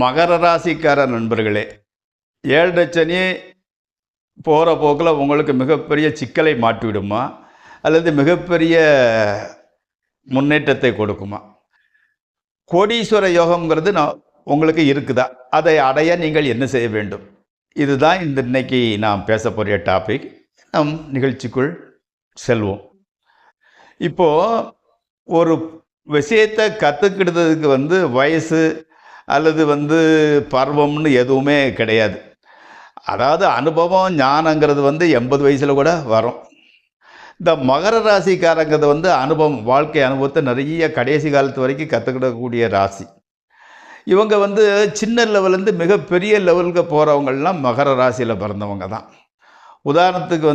மகர ராசிக்கார நண்பர்களே, 7 சனி போகிற போக்கில் உங்களுக்கு மிகப்பெரிய சிக்கலை மாட்டிவிடுமா? அல்லது மிகப்பெரிய முன்னேற்றத்தை கொடுக்குமா? கோடீஸ்வர யோகம்ங்கிறது உங்களுக்கு இருக்குதா? அதை அடைய நீங்கள் என்ன செய்ய வேண்டும்? இதுதான் இன்னைக்கு நாம் பேச போகிற டாபிக். நம் நிகழ்ச்சிக்குள் செல்வோம். இப்போது ஒரு விஷயத்தை கற்றுக்கிட்டதுக்கு வயசு அல்லது பருவம்னு எதுவுமே கிடையாது. அதாவது அனுபவம் ஞானங்கிறது 80 வயசில் கூட வரும். இந்த மகர ராசிக்காரங்கிறது அனுபவம், வாழ்க்கை அனுபவத்தை நிறைய கடைசி காலத்து வரைக்கும் கற்றுக்கிடக்கூடிய ராசி. இவங்க சின்ன லெவல்லேருந்து மிகப்பெரிய லெவலுக்கு போகிறவங்கள்லாம் மகர ராசியில் பிறந்தவங்க தான். உதாரணத்துக்கு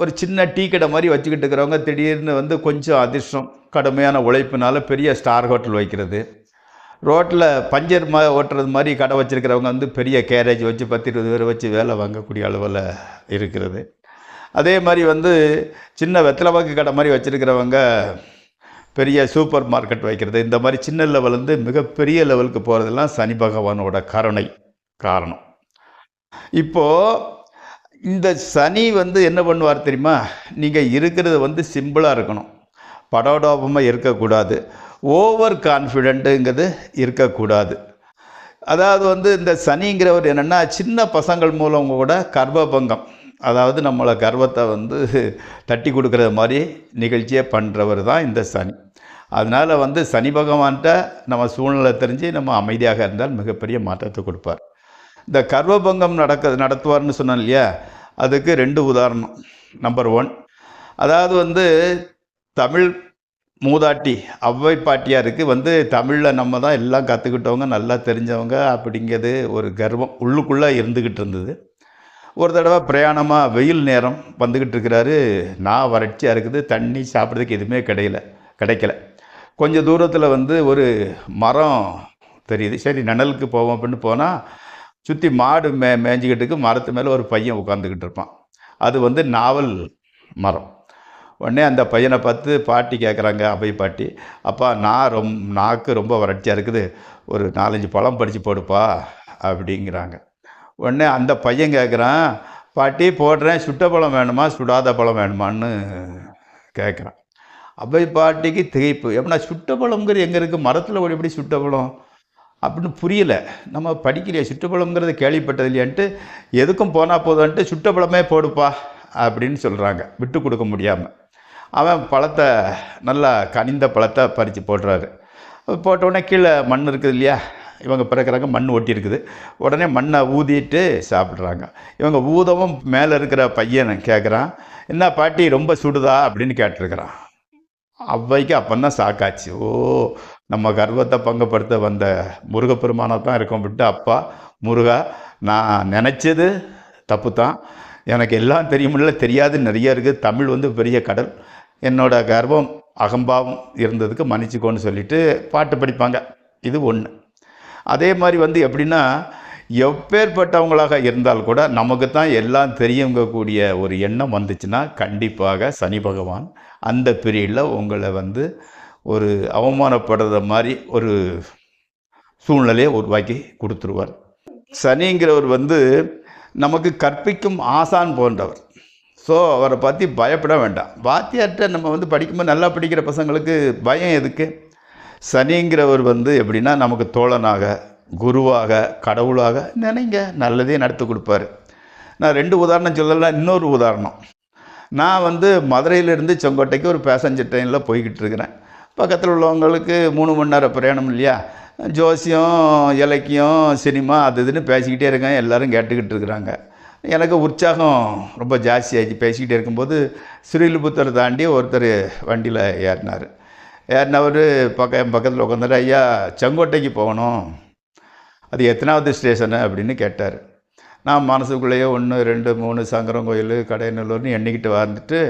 ஒரு சின்ன டீ கடை மாதிரி வச்சுக்கிட்டு இருக்கிறவங்க திடீர்னு கொஞ்சம் அதிர்ஷ்டம், கடுமையான உழைப்பினால பெரிய ஸ்டார் ஹோட்டல் வைக்கிறது, ரோட்டில் பஞ்சர் ஓட்டுறது மாதிரி கடை வச்சுருக்கிறவங்க பெரிய கேரேஜ் வச்சு 10-20 பேர் வச்சு வேலை வாங்கக்கூடிய அளவில் இருக்கிறது. அதே மாதிரி சின்ன வெத்தலைப்பாக்கு கடை மாதிரி வச்சுருக்கிறவங்க பெரிய சூப்பர் மார்க்கெட் வைக்கிறது. இந்த மாதிரி சின்ன லெவல்லேருந்து மிகப்பெரிய லெவலுக்கு போகிறதெல்லாம் சனி பகவானோட கருணை காரணம். இப்போது இந்த சனி என்ன பண்ணுவார் தெரியுமா? நீங்கள் இருக்கிறது சிம்பிளாக இருக்கணும், படோடோபமாக இருக்கக்கூடாது, ஓவர் கான்ஃபிடென்ட்டுங்கிறது இருக்கக்கூடாது. அதாவது இந்த சனிங்கிறவர் என்னென்னா, சின்ன பசங்கள் மூலம் கூட கர்ப்பபங்கம், அதாவது நம்மளை கர்வத்தை தட்டி கொடுக்குற மாதிரி நிகழ்ச்சியை பண்ணுறவர் தான் இந்த சனி. அதனால் சனி பகவான்கிட்ட நம்ம சூழ்நிலை தெரிஞ்சு நம்ம அமைதியாக இருந்தால் மிகப்பெரிய மாற்றத்தை கொடுப்பார். இந்த கர்வபங்கம் நடத்துவார்னு சொன்னோம் இல்லையா, அதுக்கு 2 உதாரணம். நம்பர் 1, அதாவது தமிழ் மூதாட்டி ஔவை பாட்டியாருக்கு தமிழில் நம்ம தான் எல்லாம் கற்றுக்கிட்டவங்க, நல்லா தெரிஞ்சவங்க அப்படிங்கிறது ஒரு கர்வம் உள்ளுக்குள்ளே இருந்துக்கிட்டு இருந்தது. ஒரு தடவை பிரயாணமாக வெயில் நேரம் வந்துக்கிட்டு இருக்கிறாரு, நான் வறட்சியாக இருக்குது, தண்ணி சாப்பிட்றதுக்கு எதுவுமே கிடைக்கல. கொஞ்சம் தூரத்தில் ஒரு மரம் தெரியுது. சரி நிழலுக்கு போவோம் அப்படின்னு போனால், சுற்றி மாடு மேய்ஞ்சிக்கிட்டு மரத்து மேலே ஒரு பையன் உட்காந்துக்கிட்டு இருப்பான். அது நாவல் மரம். உடனே அந்த பையனை பார்த்து பாட்டி கேட்குறாங்க, அவை பாட்டி, அப்பா நாக்கு ரொம்ப வறட்சியாக இருக்குது, ஒரு 4-5 பழம் பறித்து போடுப்பா அப்படிங்கிறாங்க. உடனே அந்த பையன் கேட்குறான், பாட்டி போடுறேன், சுட்ட பழம் வேணுமா சுடாத பழம் வேணுமான்னு கேட்குறான். அவை பாட்டிக்கு திகைப்பு. எப்படின்னா சுட்ட பழம்ங்கிறது எங்கே இருக்குது, மரத்தில் ஒரு எப்படி சுட்ட பழம் அப்படின்னு புரியலை. நம்ம படிக்கலையே, சுட்ட பழம்ங்கிறது கேள்விப்பட்டது இல்லையான்ட்டு எதுக்கும் போனால் போதும்ன்ட்டு சுட்ட பழமே போடுப்பா அப்படின்னு சொல்கிறாங்க, விட்டு கொடுக்க முடியாமல். அவன் பழத்தை, நல்லா கனிந்த பழத்தை பறித்து போடுறாரு. போட்டவுடனே கீழே மண் இருக்குது இல்லையா, இவங்க பிறக்கிறாங்க, மண் ஒட்டி இருக்குது. உடனே மண்ணை ஊதிட்டு சாப்பிட்றாங்க. இவங்க ஊதவும் மேலே இருக்கிற பையனை கேட்குறான், என்ன பாட்டி ரொம்ப சுடுதா அப்படின்னு கேட்டிருக்கிறான். அவ்வைக்கு அப்போந்தான் சாக்காச்சு. ஓ, நம்ம கர்வத்தை பங்குபடுத்த வந்த முருகப்பெருமானை தான் இருக்கோம் விட்டு, அப்பா முருகா, நான் நினச்சது தப்பு தான், எனக்கு எல்லாம் தெரியுமில்ல, தெரியாது நிறைய இருக்குது, தமிழ் பெரிய கடல், என்னோட கர்வம் அகம்பாவம் இருந்ததுக்கு மன்னிச்சுக்கோன்னு சொல்லிட்டு பாட்டு படிப்பாங்க. இது ஒன்று. அதே மாதிரி எப்படின்னா, எப்பேற்பட்டவங்களாக இருந்தால் கூட நமக்கு தான் எல்லாம் தெரியுங்கக்கூடிய ஒரு எண்ணம் வந்துச்சுன்னா, கண்டிப்பாக சனி பகவான் அந்த பீரியடில் உங்களை ஒரு அவமானப்படுற மாதிரி ஒரு சூழ்நிலையை உருவாக்கி கொடுத்துருவார். சனிங்கிறவர் நமக்கு கற்பிக்கும் ஆசான் போன்றவர். ஸோ அவரை பற்றி பயப்பட வேண்டாம். வாத்தியார்கிட்ட நம்ம படிக்கும்போது நல்லா படிக்கிற பசங்களுக்கு பயம் எதுக்கு? சனிங்கிறவர் எப்படின்னா நமக்கு தோழனாக, குருவாக, கடவுளாக நினைங்க, நல்லதே நடத்தி கொடுப்பாரு. நான் 2 உதாரணம் சொல்லலாம். இன்னொரு உதாரணம், நான் மதுரையிலேருந்து செங்கோட்டைக்கு ஒரு பேசஞ்சர் ட்ரெயினில் போய்கிட்டு இருக்கிறேன். பக்கத்தில் உள்ளவங்களுக்கு 3 மணி நேரம் பிரயாணம் இல்லையா, ஜோசியம், இலக்கியம், சினிமா அது இதுன்னு பேசிக்கிட்டே இருக்கேன், எல்லோரும் கேட்டுக்கிட்டு இருக்கிறாங்க. எனக்கு உற்சாகம் ரொம்ப ஜாஸ்தியாகிடுச்சு. பேசிக்கிட்டே இருக்கும்போது ஸ்ரீலிபுத்தரை தாண்டி ஒருத்தர் வண்டியில் ஏறினவர் என் பக்கத்தில் உட்காந்தாரு. ஐயா, செங்கோட்டைக்கு போகணும், அது எத்தனாவது ஸ்டேஷனு அப்படின்னு கேட்டார். நான் மனசுக்குள்ளேயே 1, 2, 3 சங்கரன் கோயில், கடையநல்லூர்னு எண்ணிக்கிட்டு வந்துட்டு,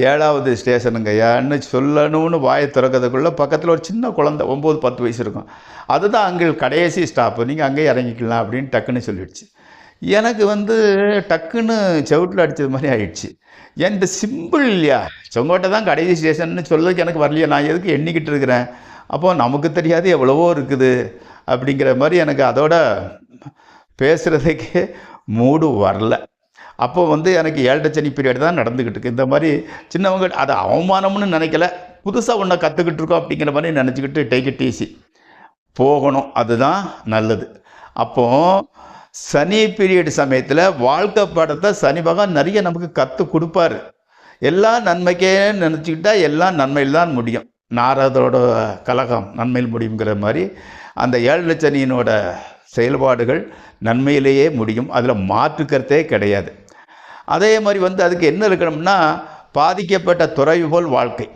7வது ஸ்டேஷனுங்கய்யான்னு சொல்லணும்னு வாயை திறக்கிறதுக்குள்ளே பக்கத்தில் ஒரு சின்ன குழந்தை 9-10 வயசு இருக்கும், அதுதான் அங்கே கடைசி ஸ்டாப்பு, நீங்கள் அங்கேயே இறங்கிக்கலாம் அப்படின்னு டக்குன்னு சொல்லிடுச்சு. எனக்கு டக்குன்னு செவுட்டில் அடித்தது மாதிரி ஆயிடுச்சு. ஏன் இந்த சிம்பிள் இல்லையா, செங்கோட்டை தான் கடைசி ஸ்டேஷன்னு சொல்றதுக்கு எனக்கு வரலையா, நான் எதுக்கு எண்ணிக்கிட்டு இருக்கிறேன்? அப்போது நமக்கு தெரியாது எவ்வளவோ இருக்குது அப்படிங்கிற மாதிரி எனக்கு அதோட பேசுகிறதுக்கே மூடு வரல. அப்போ வந்து எனக்கு 7 சனி பீரியட் தான் நடந்துக்கிட்டு இருக்கு. இந்த மாதிரி சின்னவங்க அதை அவமானம்னு நினைக்கல, புதுசாக ஒன்றை கற்றுக்கிட்டு இருக்கோம் அப்படிங்கிற மாதிரி நினச்சிக்கிட்டு டேக் இட் ஈஸி போகணும், அதுதான் நல்லது. அப்போது சனி பீரியட் சமயத்தில் வாழ்க்கை பாடத்தை சனி பகவான் நிறைய நமக்கு கற்றுக் கொடுப்பாரு. எல்லாம் நன்மைக்கே நினச்சிக்கிட்டா எல்லாம் நன்மையில் தான் முடியும். நாரதோட கலகம் நன்மையில் முடியுங்கிற மாதிரி அந்த 7 சனியினோட செயல்பாடுகள் நன்மையிலேயே முடியும், அதில் மாற்றுக்கிறதே கிடையாது. அதே மாதிரி வந்து அதுக்கு என்ன இருக்கணும்னா, பாதிக்கப்பட்ட துறவி போல் வாழ்க்கை.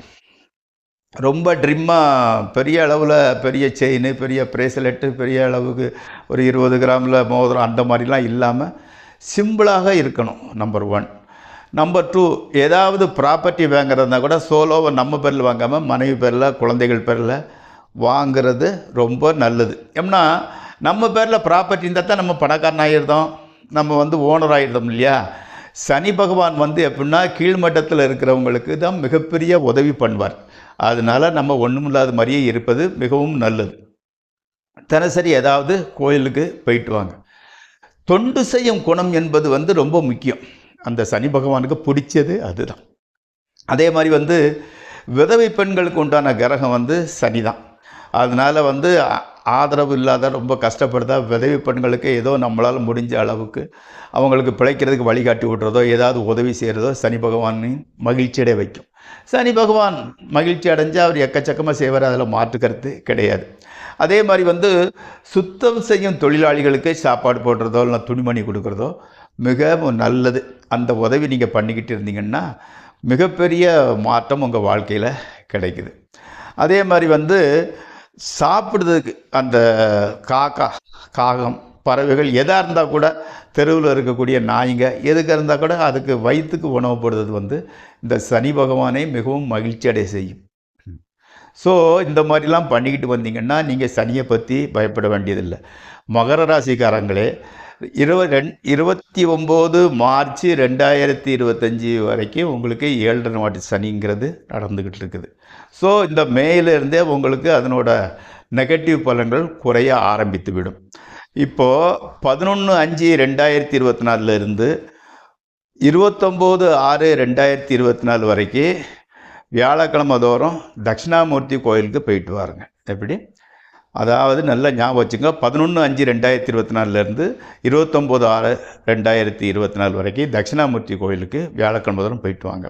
ரொம்ப ட்ரிம்மாக பெரிய அளவில் பெரிய செயின், பெரிய பிரேஸ்லெட்டு, பெரிய அளவுக்கு ஒரு 20 கிராமில் மோதிரம் அந்த மாதிரிலாம் இல்லாமல் சிம்பிளாக இருக்கணும். நம்பர் 1. நம்பர் 2, ஏதாவது ப்ராப்பர்ட்டி வாங்குறதுனா கூட சோலோவை நம்ம பேரில் வாங்காமல் மனைவி பேரில், குழந்தைகள் பேரில் வாங்கிறது ரொம்ப நல்லது. ஏன்னா நம்ம பேரில் ப்ராப்பர்ட்டி இருந்தால் தான் நம்ம பணக்காரன் ஆகிருந்தோம், நம்ம வந்து ஓனர் ஆகிருந்தோம் இல்லையா. சனி பகவான் வந்து எப்படின்னா கீழ்மட்டத்தில் இருக்கிறவங்களுக்கு தான் மிகப்பெரிய உதவி பண்ணுவார். அதனால் நம்ம ஒன்றுமில்லாத மாதிரியே இருப்பது மிகவும் நல்லது. தினசரி ஏதாவது கோயிலுக்கு போயிட்டு வாங்க. தொண்டு செய்யும் குணம் என்பது வந்து ரொம்ப முக்கியம். அந்த சனி பகவானுக்கு பிடிச்சது அதுதான். அதே மாதிரி வந்து விதவை பெண்களுக்கு உண்டான கிரகம் வந்து சனி தான். அதனால் வந்து ஆதரவு இல்லாத ரொம்ப கஷ்டப்படுதா விதவை பெண்களுக்கு ஏதோ நம்மளால் முடிஞ்ச அளவுக்கு அவங்களுக்கு பிழைக்கிறதுக்கு வழிகாட்டி விடுறதோ ஏதாவது உதவி செய்கிறதோ சனி பகவானின் மகிழ்ச்சி அடைய வைக்கும். சனி பகவான் மகிழ்ச்சி அடைஞ்சால் அவர் எக்கச்சக்கமாக செய்வார், அதில் மாற்றுக்கிறது கிடையாது. அதே மாதிரி வந்து சுத்தம் செய்யும் தொழிலாளிகளுக்கு சாப்பாடு போடுறதோ இல்லை துணிமணி கொடுக்குறதோ மிக நல்லது. அந்த உதவி நீங்கள் பண்ணிக்கிட்டு இருந்தீங்கன்னா மிகப்பெரிய மாற்றம் உங்கள் வாழ்க்கையில் கிடைக்குது. அதே மாதிரி வந்து சாப்பிட்றதுக்கு அந்த காகம், பறவைகள் எதாக இருந்தால் கூட, தெருவில் இருக்கக்கூடிய நாய்ங்க எதுக்கு இருந்தால் கூட அதுக்கு வயிற்றுக்கு உணவு போடுறது வந்து இந்த சனி பகவானை மிகவும் மகிழ்ச்சி அடைய செய்யும். ஸோ இந்த மாதிரிலாம் பண்ணிக்கிட்டு வந்தீங்கன்னா நீங்கள் சனியை பற்றி பயப்பட வேண்டியதில்லை. மகர ராசிக்காரங்களே, 29 மார்ச் 2025 வரைக்கும் உங்களுக்கு 7.5 வாட்டி சனிங்கிறது நடந்துக்கிட்டு இருக்குது. ஸோ இந்த மேயிலிருந்தே உங்களுக்கு அதனோட நெகட்டிவ் பலன்கள் குறைய ஆரம்பித்து விடும். இப்போது 11/5/2024 இருந்து 29/6/2024 வரைக்கும் வியாழக்கிழமை தோறும் தட்சிணாமூர்த்தி கோயிலுக்கு போயிட்டு வாருங்க. எப்படி? அதாவது நல்லா ஞாபகம் வச்சுங்க, 11/5/2024 இருந்து 29/6/2024 வரைக்கும் தட்சிணாமூர்த்தி கோயிலுக்கு வியாழக்கிழமை தோறும் போயிட்டு வாங்க.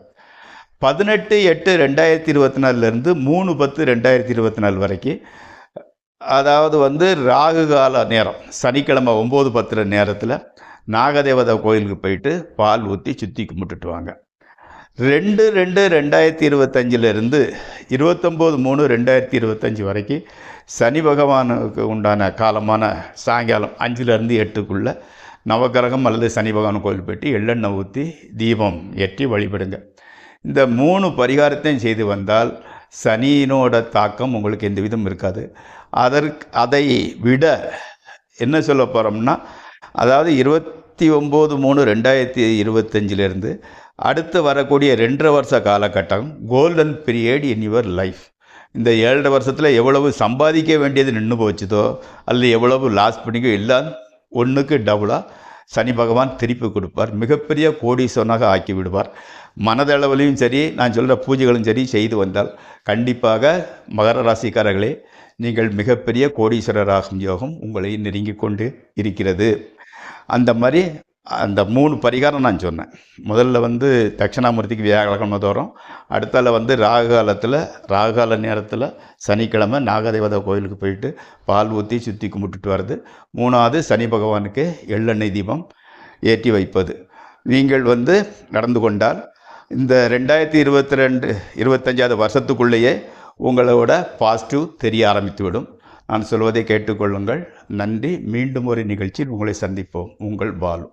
18/8/2024 இருந்து 3/10/2024 வரைக்கும், அதாவது வந்து ராகு கால நேரம் சனிக்கிழமை 9:10 நேரத்தில் நாகதேவதா கோயிலுக்கு போயிட்டு பால் ஊற்றி சுற்றி கும்பிட்டுட்டு வாங்க. 2/2/2025 இருந்து 29/3/2025 வரைக்கும் சனி பகவானுக்கு உண்டான காலமான சாயங்காலம் 5லேருந்து 8க்குள்ளே நவகிரகம் அல்லது சனி பகவான் கோயில் போய்ட்டு எள்ளெண்ணெய் ஊற்றி தீபம் ஏற்றி வழிபடுங்க. இந்த 3 பரிகாரத்தையும் செய்து வந்தால் சனியினோட தாக்கம் உங்களுக்கு எந்த விதம் இருக்காது. அதை விட என்ன சொல்ல போகிறோம்னா, அதாவது 29/3/2025 அடுத்து வரக்கூடிய 2.5 வருஷ காலகட்டம் golden period in your life. இந்த 7 வருஷத்தில் எவ்வளவு சம்பாதிக்க வேண்டியது நின்று போச்சுதோ அல்லது எவ்வளவு லாஸ் பண்ணிக்கோ எல்லாம் 1க்கு டபுளாக சனி பகவான் திருப்பி கொடுப்பார். மிகப்பெரிய கோடீஸ்வரனாக ஆக்கி விடுவார். மனதளவிலையும் சரி, நான் சொல்கிற பூஜைகளும் சரி செய்து வந்தால் கண்டிப்பாக மகர ராசிக்காரர்களே நீங்கள் மிகப்பெரிய கோடீஸ்வரராகும் யோகம் உங்களை நெருங்கி கொண்டு இருக்கிறது. அந்த மாதிரி அந்த 3 பரிகாரம் நான் சொன்னேன். முதல்ல வந்து தட்சிணாமூர்த்திக்கு வியாழக்கிழமை தோறும், அடுத்தால வந்து ராகுகால நேரத்தில் சனிக்கிழமை நாகதேவதா கோயிலுக்கு போயிட்டு பால் ஊற்றி சுற்றி கும்பிட்டுட்டு வர்றது. 3வது சனி பகவானுக்கு எள்ளெண்ணெய் தீபம் ஏற்றி வைப்பது. நீங்கள் வந்து நடந்து கொண்டால் இந்த 2025 வருஷத்துக்குள்ளேயே உங்களோட பாசிட்டிவ் தெரிய ஆரம்பித்துவிடும். நான் சொல்வதை கேட்டுக்கொள்ளுங்கள். நன்றி. மீண்டும் ஒரு நிகழ்ச்சியில் உங்களை சந்திப்போம். உங்கள் பாலு.